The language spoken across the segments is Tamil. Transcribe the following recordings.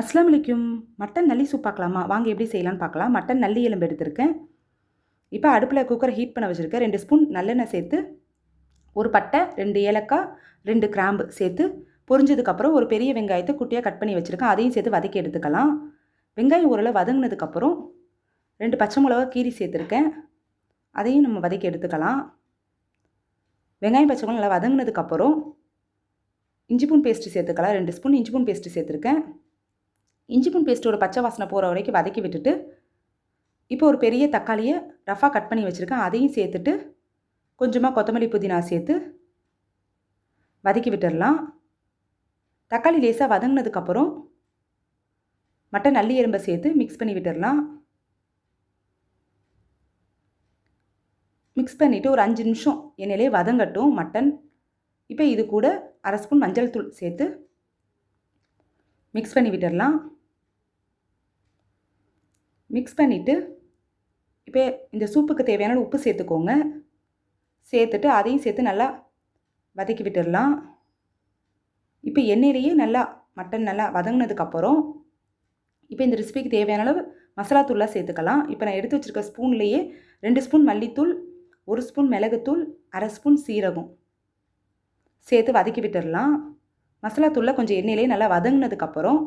அஸ்ஸலாமு அலைக்கும். மட்டன் நல்லி சூப் பார்க்கலாமா? வாங்க எப்படி செய்யலான்னு பார்க்கலாம். மட்டன் நல்லி எலும்பு எடுத்திருக்கேன். இப்போ அடுப்பில் குக்கரை ஹீட் பண்ண வச்சுருக்கேன். 2 ஸ்பூன் நல்லெண்ணெய் சேர்த்து, ஒரு பட்டை, 2 ஏலக்காய், 2 கிராம்பு சேர்த்து பொரிஞ்சதுக்கப்புறம் ஒரு பெரிய வெங்காயத்தை குட்டியாக கட் பண்ணி வச்சுருக்கேன். அதையும் சேர்த்து வதக்கி எடுத்துக்கலாம். வெங்காயம் ஓரளவு வதங்கினதுக்கப்புறம் 2 பச்சை மிளகா கீரி சேர்த்துருக்கேன். அதையும் நம்ம வதக்கி எடுத்துக்கலாம். வெங்காயம் பச்சை மிளகா நல்லா வதங்கினதுக்கப்புறம் இஞ்சி பூண்டு பேஸ்ட்டு சேர்த்துக்கலாம். 2 ஸ்பூன் இஞ்சி பூண்டு பேஸ்ட்டு சேர்த்துருக்கேன். இஞ்சி பூண்டு பேஸ்ட்டோட பச்சை வாசனை போகிற வரைக்கும் வதக்கி விட்டுட்டு, இப்போ ஒரு பெரிய தக்காளியை ரஃபாக கட் பண்ணி வச்சுருக்கேன். அதையும் சேர்த்துட்டு கொஞ்சமாக கொத்தமல்லி புதினா சேர்த்து வதக்கி விட்டுடலாம். தக்காளி லேசாக வதங்கினதுக்கப்புறம் மட்டன் நல்லி எலும்பை சேர்த்து மிக்ஸ் பண்ணி விட்டுடலாம். மிக்ஸ் பண்ணிவிட்டு ஒரு 5 நிமிஷம் எண்ணெயிலே வதங்கட்டும் மட்டன். இப்போ இது கூட 1/2 ஸ்பூன் மஞ்சள் தூள் சேர்த்து மிக்ஸ் பண்ணி விட்டுடலாம். மிக்ஸ் பண்ணிவிட்டு இப்போ இந்த சூப்புக்கு தேவையான உப்பு சேர்த்துக்கோங்க. சேர்த்துட்டு அதையும் சேர்த்து நல்லா வதக்கி விட்டுடலாம். இப்போ எண்ணெயிலேயே நல்லா மட்டன் நல்லா வதங்கினதுக்கப்புறம் இப்போ இந்த ரெசிபிக்கு தேவையான அளவு மசாலா தூள்லாம் சேர்த்துக்கலாம். இப்போ நான் எடுத்து வச்சுருக்க ஸ்பூன்லேயே 2 ஸ்பூன் மல்லித்தூள், 1 ஸ்பூன் மிளகுத்தூள், 1/2 ஸ்பூன் சீரகம் சேர்த்து வதக்கி விட்டுடலாம். மசாலா தூளில் கொஞ்சம் எண்ணெயிலேயே நல்லா வதங்கினதுக்கப்புறம்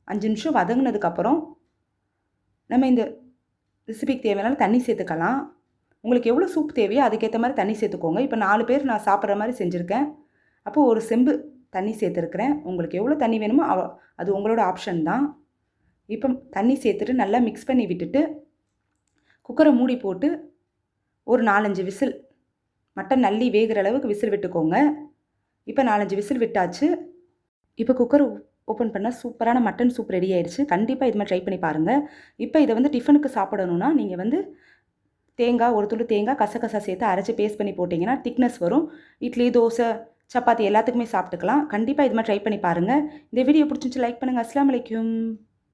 5 நிமிஷம் வதங்கினதுக்கப்புறம் நம்ம இந்த ரெசிபிக்கு தேவையான தண்ணி சேர்த்துக்கலாம். உங்களுக்கு எவ்வளோ சூப் தேவையோ அதுக்கேற்ற மாதிரி தண்ணி சேர்த்துக்கோங்க. இப்போ 4 பேர் நான் சாப்பிட்ற மாதிரி செஞ்சுருக்கேன். அப்போது ஒரு செம்பு தண்ணி சேர்த்துருக்குறேன். உங்களுக்கு எவ்வளோ தண்ணி வேணுமோ அது உங்களோட ஆப்ஷன் தான். இப்போ தண்ணி சேர்த்துட்டு நல்லா மிக்ஸ் பண்ணி விட்டுட்டு குக்கரை மூடி போட்டு ஒரு 4-5 விசில் மட்டன் நல்லி வேகிற அளவுக்கு விசில் விட்டுக்கோங்க. இப்போ 4-5 விசில் விட்டாச்சு. இப்போ குக்கர் ஓப்பன் பண்ணால் சூப்பரான மட்டன் சூப் ரெடி ஆயிடுச்சு. கண்டிப்பாக இது மாதிரி ட்ரை பண்ணி பாருங்கள். இப்போ இதை டிஃபனுக்கு சாப்பிடணுன்னா நீங்கள் தேங்காய், ஒரு துண்டு தேங்காய் கசகசா சேர்த்து அரைச்சி பேஸ்ட் பண்ணி போட்டிங்கன்னா திக்னஸ் வரும். இட்லி, தோசை, சப்பாத்தி எல்லாத்துக்குமே சாப்பிட்டுக்கலாம். கண்டிப்பாக இது மாதிரி ட்ரை பண்ணி பாருங்கள். இந்த வீடியோ பிடிச்சிருந்துச்சு லைக் பண்ணுங்கள். அஸ்ஸலாமு அலைக்கும்.